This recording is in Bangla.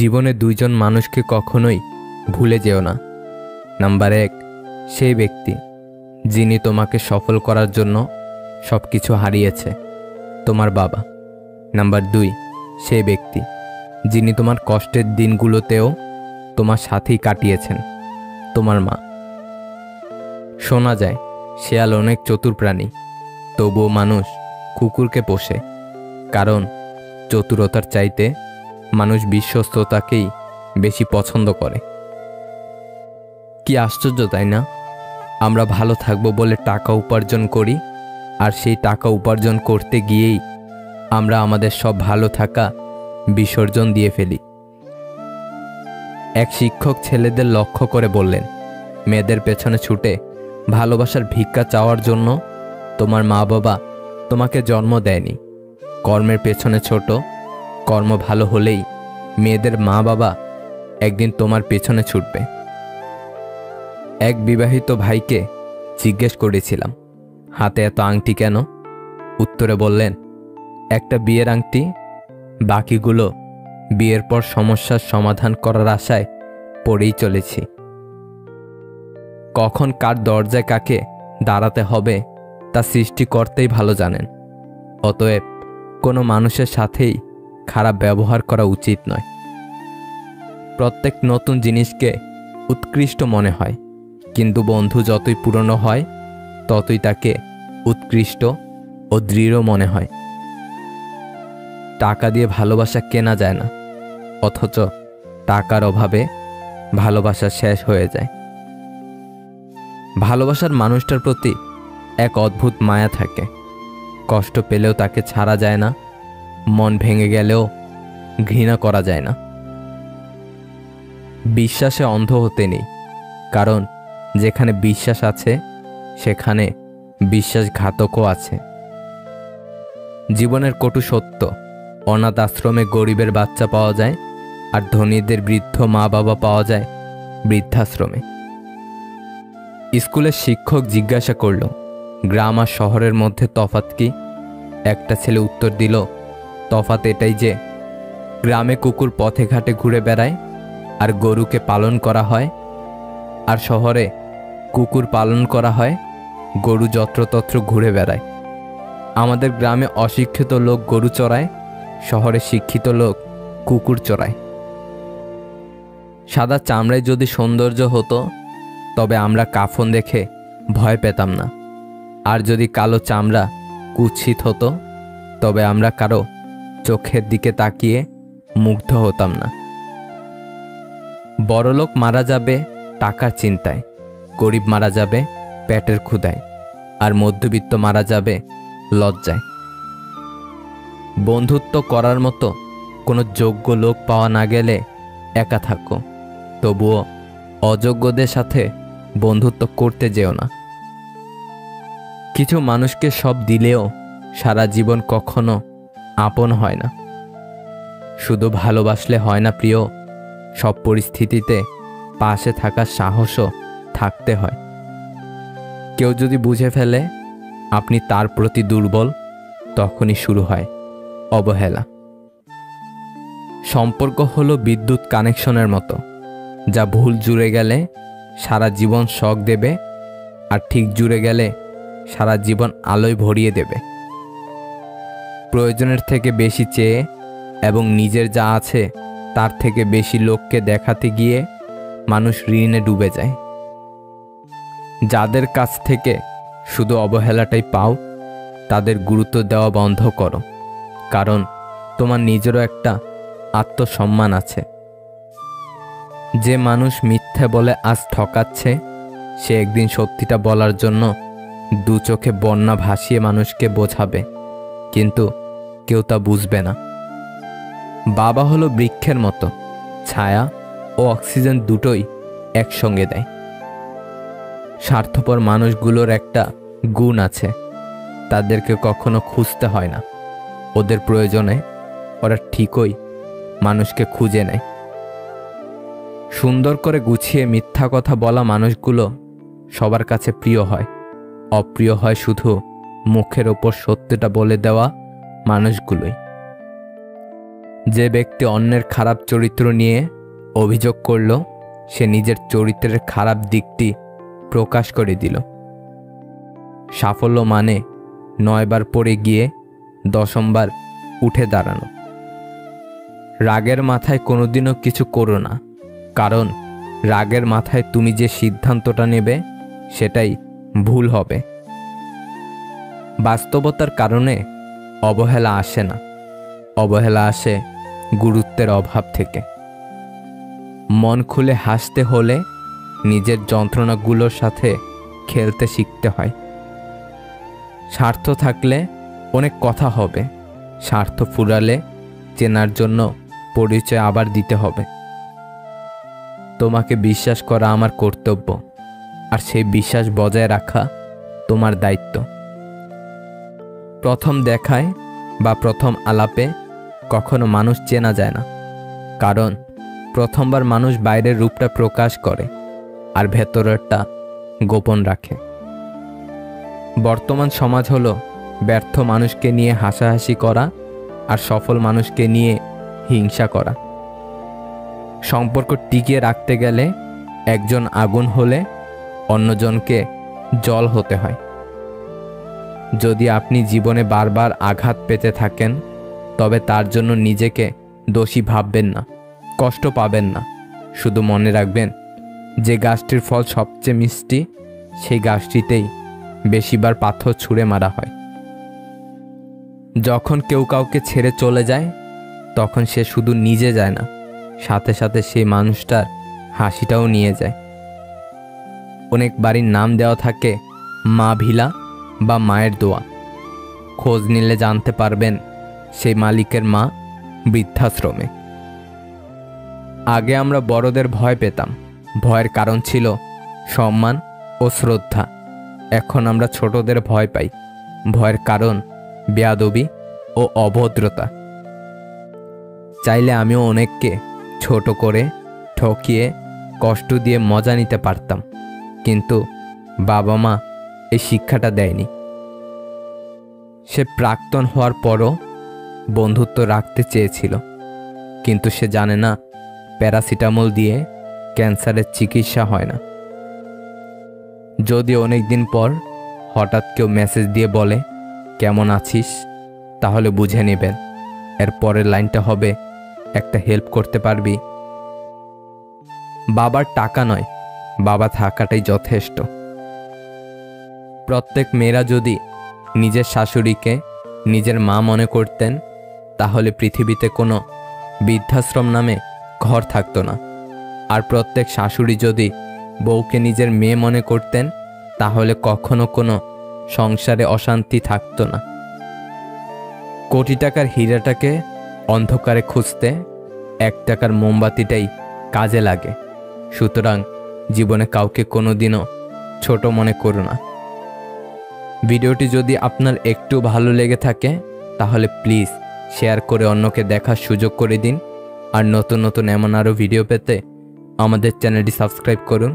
জীবনে দুইজন মানুষকে কখনোই ভুলে যেও না। নাম্বার 1, সেই ব্যক্তি যিনি তোমাকে সফল করার জন্য সব কিছু হারিয়েছে, তোমার বাবা। নাম্বার 2, সেই ব্যক্তি যিনি তোমার কষ্টের দিনগুলোতেও তোমার সাথেই কাটিয়েছেন, তোমার মা। শোনা যায় শেয়াল অনেক চতুর প্রাণী, তবুও মানুষ কুকুরকে পোষে, কারণ চতুরতার চাইতে মানুষ বিশ্বস্ততাকেই বেশি পছন্দ করে। কি আশ্চর্য, তাই না? আমরা ভালো থাকবো বলে টাকা উপার্জন করি, আর সেই টাকা উপার্জন করতে গিয়েই আমরা আমাদের সব ভালো থাকা বিসর্জন দিয়ে ফেলি। এক শিক্ষক ছেলেদের লক্ষ্য করে বললেন, মেয়েদের পেছনে ছুটে ভালোবাসার ভিক্ষা চাওয়ার জন্য তোমার মা বাবা তোমাকে জন্ম দেয়নি। কর্মের পেছনে ছোট, কর্ম ভালো হলেই মেয়েদের মা বাবা একদিন তোমার পেছনে ছুটবে। এক বিবাহিত ভাইকে জিজ্ঞেস করেছিলাম, হাতে এত আংটি কেন? উত্তরে বললেন, একটা বিয়ের আংটি, বাকিগুলো বিয়ের পর সমস্যার সমাধান করার আশায় পড়েই চলেছি। কখন কার দরজায় কাকে দাঁড়াতে হবে তা সৃষ্টিকর্তাই ভালো জানেন। অতএব কোনো মানুষের সাথেই খারাপ ব্যবহার করা উচিত নয়। প্রত্যেক নতুন জিনিসকে উৎকৃষ্ট মনে হয়, কিন্তু বন্ধু যতই পুরনো হয় ততই তাকে উৎকৃষ্ট ও দৃঢ় মনে হয়। টাকা দিয়ে ভালোবাসা কেনা যায় না, অথচ টাকার অভাবে ভালোবাসা শেষ হয়ে যায়। ভালোবাসার মানুষটার প্রতি এক অদ্ভুত মায়া থাকে। কষ্ট পেলেও তাকে ছাড়া যায় না, মন ভেঙে গেলেও ঘৃণা করা যায় না। বিশ্বাসে অন্ধ হতে নেই, কারণ যেখানে বিশ্বাস আছে সেখানে বিশ্বাসঘাতকও আছে। জীবনের কটু সত্য, অনাথ আশ্রমে গরিবের বাচ্চা পাওয়া যায়, আর ধনীদের বৃদ্ধ মা বাবা পাওয়া যায় বৃদ্ধাশ্রমে। স্কুলের শিক্ষক জিজ্ঞাসা করল, গ্রাম আর শহরের মধ্যে তফাৎ কি? একটা ছেলে উত্তর দিল, তফাৎ এটাই যে গ্রামে কুকুর পথে ঘাটে ঘুরে বেড়ায় আর গরুকে পালন করা হয়, আর শহরে কুকুর পালন করা হয়, গরু যত্রতত্র ঘুরে বেড়ায়। আমাদের গ্রামে অশিক্ষিত লোক গরু চড়ায়, শহরে শিক্ষিত লোক কুকুর চড়ায়। সাদা চামড়ায় যদি সৌন্দর্য হতো তবে আমরা কাফন দেখে ভয় পেতাম না, আর যদি কালো চামড়া কুৎসিত হতো তবে আমরা কারো চোখের দিকে তাকিয়ে মুগ্ধ হতাম না। বড়লোক মারা যাবে টাকার চিন্তায়, গরিব মারা যাবে পেটের ক্ষুধায়, আর মধ্যবিত্ত মারা যাবে লজ্জায়। বন্ধুত্ব করার মতো কোনো যোগ্য লোক পাওয়া না গেলে একা থাকো, তবুও অযোগ্যদের সাথে বন্ধুত্ব করতে যেও না। কিছু মানুষকে সব দিলেও সারা জীবন কখনো আপন হয় না। শুধু ভালোবাসলে হয় না প্রিয়, সব পরিস্থিতিতে পাশে থাকার সাহসও থাকতে হয়। কেউ যদি বুঝে ফেলে আপনি তার প্রতি দুর্বল, তখনই শুরু হয় অবহেলা। সম্পর্ক হলো বিদ্যুৎ কানেকশনের মতো, যা ভুল জুড়ে গেলে সারা জীবন শক দেবে, আর ঠিক জুড়ে গেলে সারা জীবন আলোয় ভরিয়ে দেবে। প্রয়োজনের থেকে বেশি চেয়ে এবং নিজের যা আছে তার থেকে বেশি লোককে দেখাতে গিয়ে মানুষ ঋণে ডুবে যায়। যাদের কাছ থেকে শুধু অবহেলাটাই পাও, তাদের গুরুত্ব দেওয়া বন্ধ করো, কারণ তোমার নিজেরও একটা আত্মসম্মান আছে। যে মানুষ মিথ্যে বলে আজ ঠকাচ্ছে, সে একদিন সত্যিটা বলার জন্য দু চোখে বন্যা ভাসিয়ে মানুষকে বোঝাবে, কিন্তু কেউ তা বুঝবে না। বাবা হলো বৃক্ষের মতো, ছায়া ও অক্সিজেন দুটোই একসঙ্গে দেয়। স্বার্থপর মানুষগুলোর একটা গুণ আছে, তাদেরকে কখনো খুঁজতে হয় না, ওদের প্রয়োজনে ওরা ঠিকই মানুষকে খুঁজে নেয়। সুন্দর করে গুছিয়ে মিথ্যা কথা বলা মানুষগুলো সবার কাছে প্রিয় হয়, অপ্রিয় হয় শুধু মুখের ওপর সত্যটা বলে দেওয়া মানুষগুলোই। যে ব্যক্তি অন্যের খারাপ চরিত্র নিয়ে অভিযোগ করল, সে নিজের চরিত্রের খারাপ দিকটি প্রকাশ করে দিল। সাফল্য মানে 9 বার পড়ে গিয়ে 10ম বার উঠে দাঁড়ানো। রাগের মাথায় কোনোদিনও কিছু করো না, কারণ রাগের মাথায় তুমি যে সিদ্ধান্তটা নেবে সেটাই ভুল হবে। বাস্তবতার কারণে অবহেলা আসে না, অবহেলা আসে গুরুত্বের অভাব থেকে। মন খুলে হাসতে হলে নিজের যন্ত্রণাগুলোর সাথে খেলতে শিখতে হয়। স্বার্থ থাকলে অনেক কথা হবে, স্বার্থ ফুরালে চেনার জন্য পরিচয় আবার দিতে হবে। তোমাকে বিশ্বাস করা আমার কর্তব্য, আর সেই বিশ্বাস বজায় রাখা তোমার দায়িত্ব। প্রথম দেখায় বা প্রথম আলাপে কখনো মানুষ চেনা যায় না, কারণ প্রথমবার মানুষ বাইরের রূপটা প্রকাশ করে আর ভেতরেরটা গোপন রাখে। বর্তমান সমাজ হলো ব্যর্থ মানুষকে নিয়ে হাসাহাসি করা আর সফল মানুষকে নিয়ে হিংসা করা। সম্পর্ক টিকিয়ে রাখতে গেলে একজন আগুন হলে অন্যজনকে জল হতে হয়। যদি আপনি জীবনে বারবার আঘাত পেতে থাকেন, তবে তার জন্য নিজেকে দোষী ভাববেন না, কষ্ট পাবেন না। শুধু মনে রাখবেন, যে গাছটির ফল সবচেয়ে মিষ্টি, সেই গাছটিতেই বেশিবার পাথর ছুঁড়ে মারা হয়। যখন কেউ কাউকে ছেড়ে চলে যায়, তখন সে শুধু নিজে যায় না, সাথে সাথে সেই মানুষটার হাসিটাও নিয়ে যায়। অনেক বাড়ির নাম দেওয়া থাকে মা ভিলা বা মায়ের দোয়া। খোঁজ নিলে জানতে পারবেন সেই মালিকের মা বৃদ্ধাশ্রমে। আগে আমরা বড়দের ভয় পেতাম, ভয়ের কারণ ছিল সম্মান ও শ্রদ্ধা। এখন আমরা ছোটদের ভয় পাই, ভয়ের কারণ বেয়াদবি ও অভদ্রতা। চাইলে আমিও অনেককে ছোট করে, ঠকিয়ে, কষ্ট দিয়ে মজা নিতে পারতাম, কিন্তু বাবা মা এই শিক্ষাটা দেয়নি। সে প্রাক্তন হওয়ার পরও বন্ধুত্ব রাখতে চেয়েছিল, কিন্তু সে জানে না প্যারাসিটামল দিয়ে ক্যান্সারের চিকিৎসা হয় না। যদি অনেক দিন পর হঠাৎ কেউ মেসেজ দিয়ে বলে কেমন আছিস, তাহলে বুঝে নেবেন এর পরের লাইনটা হবে একটা হেল্প করতে পারবি। বাবার টাকা নয়, বাবা থাকাটাই যথেষ্ট। প্রত্যেক মেয়েরা যদি নিজের শাশুড়িকে নিজের মা মনে করতেন, তাহলে পৃথিবীতে কোনো বৃদ্ধাশ্রম নামে ঘর থাকতো না। আর প্রত্যেক শাশুড়ি যদি বউকে নিজের মেয়ে মনে করতেন, তাহলে কখনো কোনো সংসারে অশান্তি থাকতো না। কোটি টাকার হীরাটাকে অন্ধকারে খুঁজতে 1 টাকার মোমবাতিটাই কাজে লাগে। সুতরাং জীবনে কাউকে কোনোদিনও ছোট মনে করো না। ভিডিওটি যদি আপনার একটু ভালো লেগে থাকে, তাহলে প্লিজ শেয়ার করে অন্যকে দেখার সুযোগ করে দিন। আর নতুন নতুন এমন আরও ভিডিও পেতে আমাদের চ্যানেলটি সাবস্ক্রাইব করুন।